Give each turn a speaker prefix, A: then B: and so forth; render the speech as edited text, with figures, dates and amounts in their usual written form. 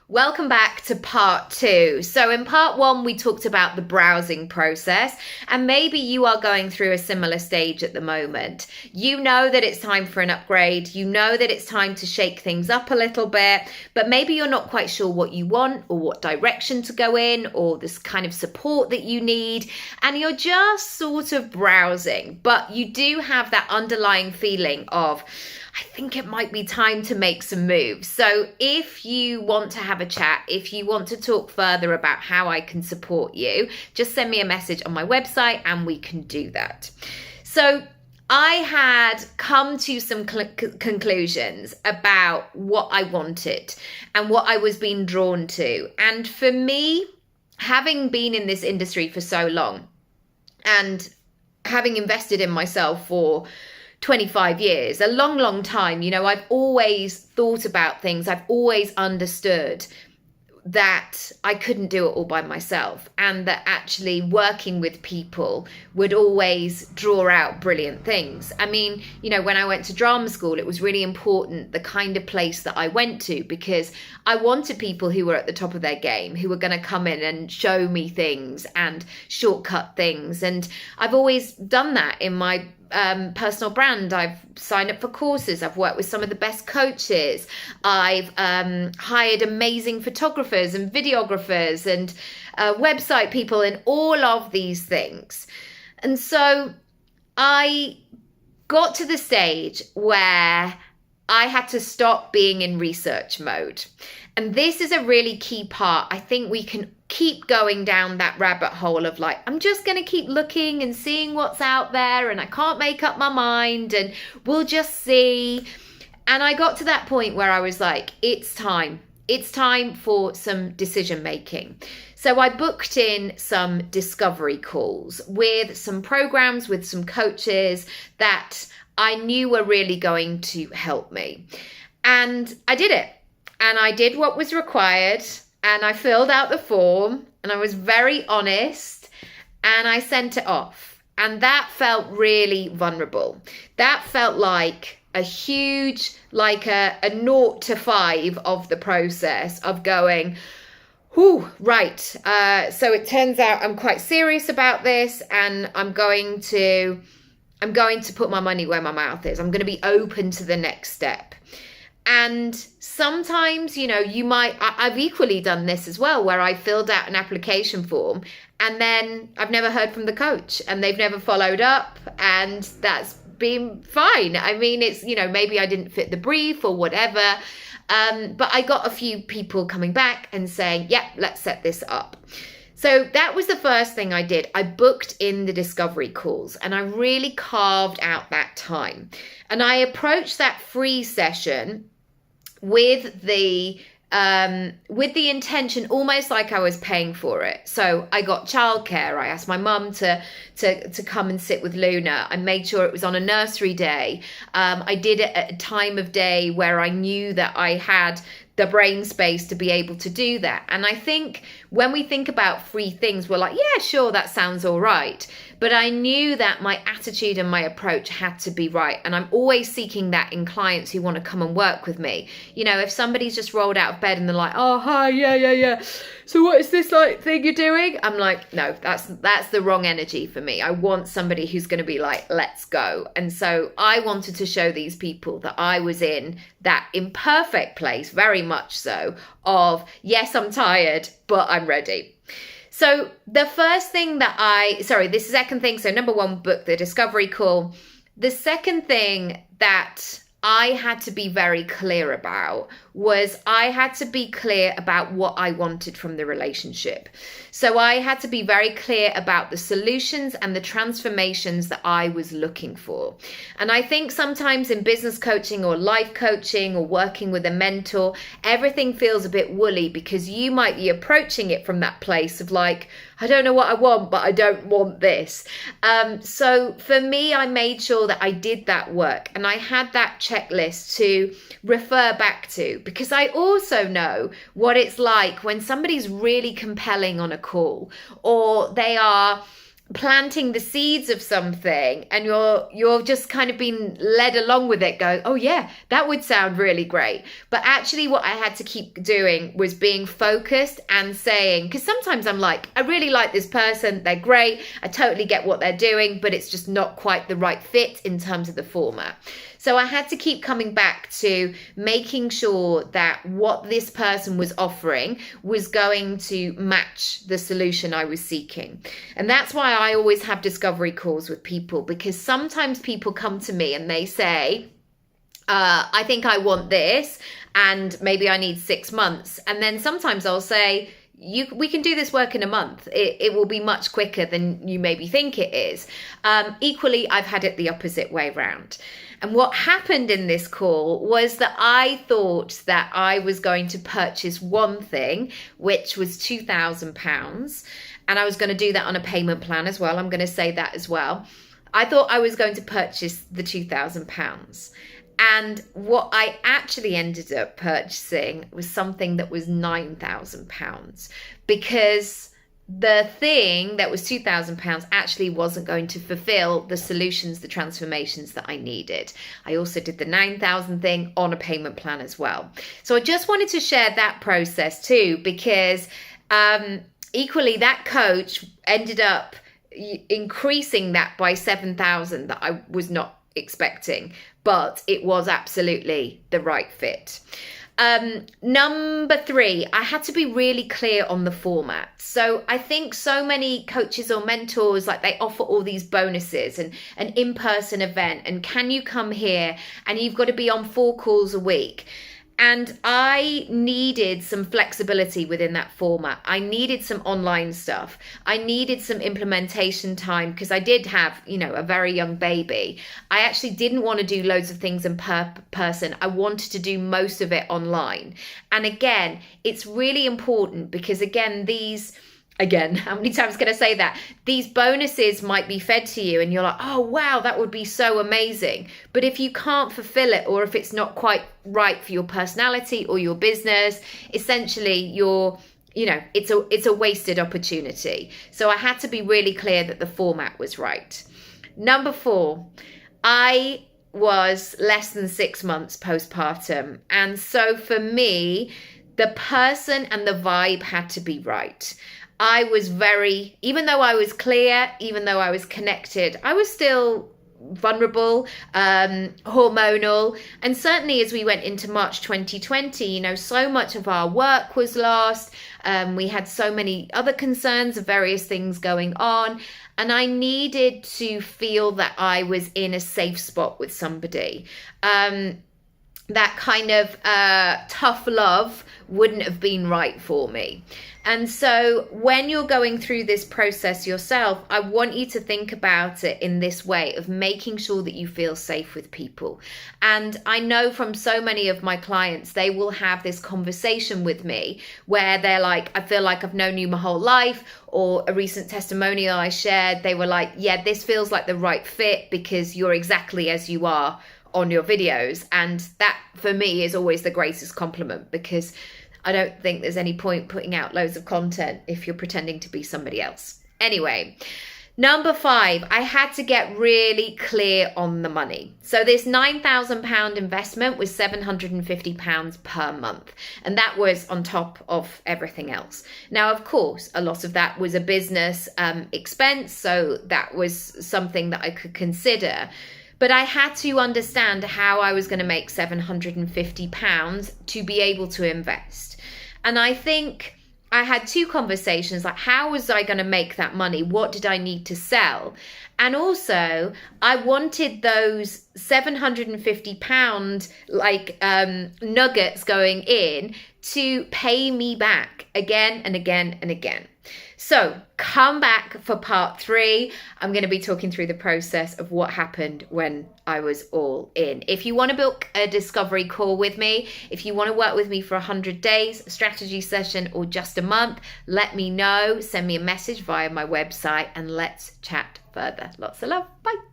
A: Welcome back to part two. So in part one, we talked about the browsing process, and maybe you are going through a similar stage at the moment. You know that it's time for an upgrade. You know that it's time to shake things up a little bit, but maybe you're not quite sure what you want or what direction to go in or this kind of support that you need. And you're just sort of browsing, but you do have that underlying feeling of, I think it might be time to make some moves. So if you want to have a chat, if you want to talk further about how I can support you, just send me a message on my website and we can do that. So I had come to some conclusions about what I wanted and what I was being drawn to. And for me, having been in this industry for so long and having invested in myself for 25 years, a long time, I've always thought about things. I've always understood that I couldn't do it all by myself, and that actually working with people would always draw out brilliant things. I mean, when I went to drama school, it was really important the kind of place that I went to, because I wanted people who were at the top of their game, who were going to come in and show me things and shortcut things. And I've always done that in my personal brand. I've signed up for courses. I've worked with some of the best coaches. I've hired amazing photographers and videographers and website people and all of these things. And so I got to the stage where I had to stop being in research mode. And this is a really key part. I think we can keep going down that rabbit hole of I'm just going to keep looking and seeing what's out there, and I can't make up my mind, and we'll just see. And I got to that point where I was like, it's time. It's time for some decision making. So I booked in some discovery calls with some programs, with some coaches that I knew were really going to help me. And I did it. And I did what was required, and I filled out the form, and I was very honest, and I sent it off. And that felt really vulnerable. That felt like a huge, like a 0 to 5 of the process of going, right. So it turns out I'm quite serious about this, and I'm going to put my money where my mouth is. I'm going to be open to the next step. And sometimes, I've equally done this as well, where I filled out an application form and then I've never heard from the coach and they've never followed up, and that's been fine. I mean, it's, maybe I didn't fit the brief or whatever. But I got a few people coming back and saying, yep, let's set this up. So that was the first thing I did. I booked in the discovery calls and I really carved out that time. And I approached that free session with the intention, almost like I was paying for it. So I got childcare. I asked my mum to come and sit with Luna. I made sure it was on a nursery day. I did it at a time of day where I knew that I had the brain space to be able to do that. And I think when we think about free things, we're like, yeah, sure, that sounds all right. But I knew that my attitude and my approach had to be right. And I'm always seeking that in clients who want to come and work with me. If somebody's just rolled out of bed and they're like, oh, hi, yeah. So what is this thing you're doing? I'm like, no, that's the wrong energy for me. I want somebody who's going to be like, let's go. And so I wanted to show these people that I was in that imperfect place, very much so, of yes, I'm tired, but I'm ready. So the first thing the second thing. So number one, book the discovery call. The second thing that I had to be very clear about was I had to be clear about what I wanted from the relationship. So I had to be very clear about the solutions and the transformations that I was looking for. And I think sometimes in business coaching or life coaching or working with a mentor, everything feels a bit woolly because you might be approaching it from that place of like, I don't know what I want, but I don't want this. So for me, I made sure that I did that work and I had that checklist to refer back to, because I also know what it's like when somebody's really compelling on a call, or they are planting the seeds of something, and you're just kind of being led along with it, going, oh yeah, that would sound really great. But actually what I had to keep doing was being focused and saying, because sometimes I'm like, I really like this person, they're great, I totally get what they're doing, but it's just not quite the right fit in terms of the format. So I had to keep coming back to making sure that what this person was offering was going to match the solution I was seeking. And that's why I always have discovery calls with people, because sometimes people come to me and they say, I think I want this, and maybe I need 6 months. And then sometimes I'll say, we can do this work in a month. It will be much quicker than you maybe think it is. Equally, I've had it the opposite way round. And what happened in this call was that I thought that I was going to purchase one thing, which was £2,000. And I was going to do that on a payment plan as well. I'm going to say that as well. I thought I was going to purchase the £2,000. And what I actually ended up purchasing was something that was £9,000, because the thing that was £2,000 actually wasn't going to fulfill the solutions, the transformations that I needed. I also did the 9,000 thing on a payment plan as well. So I just wanted to share that process too, because equally that coach ended up increasing that by 7,000 that I was not expecting, but it was absolutely the right fit. Number 3, I had to be really clear on the format. So I think so many coaches or mentors, like, they offer all these bonuses and an in-person event, and can you come here, and you've got to be on 4 calls a week. And I needed some flexibility within that format. I needed some online stuff. I needed some implementation time, because I did have, a very young baby. I actually didn't want to do loads of things in person. I wanted to do most of it online. And again, it's really important, because how many times can I say that? These bonuses might be fed to you and you're like, oh, wow, that would be so amazing. But if you can't fulfill it, or if it's not quite right for your personality or your business, essentially it's a wasted opportunity. So I had to be really clear that the format was right. Number 4, I was less than 6 months postpartum. And so for me, the person and the vibe had to be right. I was even though I was clear, even though I was connected, I was still vulnerable, hormonal. And certainly as we went into March 2020, so much of our work was lost. We had so many other concerns of various things going on. And I needed to feel that I was in a safe spot with somebody. That kind of tough love wouldn't have been right for me. And so when you're going through this process yourself, I want you to think about it in this way of making sure that you feel safe with people. And I know from so many of my clients, they will have this conversation with me where they're like, I feel like I've known you my whole life. Or a recent testimonial I shared, they were like, yeah, this feels like the right fit because you're exactly as you are on your videos. And that for me is always the greatest compliment, because I don't think there's any point putting out loads of content if you're pretending to be somebody else. Anyway, number 5, I had to get really clear on the money. So this £9,000 investment was £750 per month. And that was on top of everything else. Now, of course, a lot of that was a business expense. So that was something that I could consider. But I had to understand how I was going to make £750 to be able to invest. And I think I had 2 conversations, like, how was I going to make that money? What did I need to sell? And also, I wanted those £750 nuggets going in to pay me back again and again and again. So come back for part 3. I'm going to be talking through the process of what happened when I was all in. If you want to book a discovery call with me, if you want to work with me for 100 days, a strategy session, or just a month, let me know. Send me a message via my website and let's chat further. Lots of love. Bye.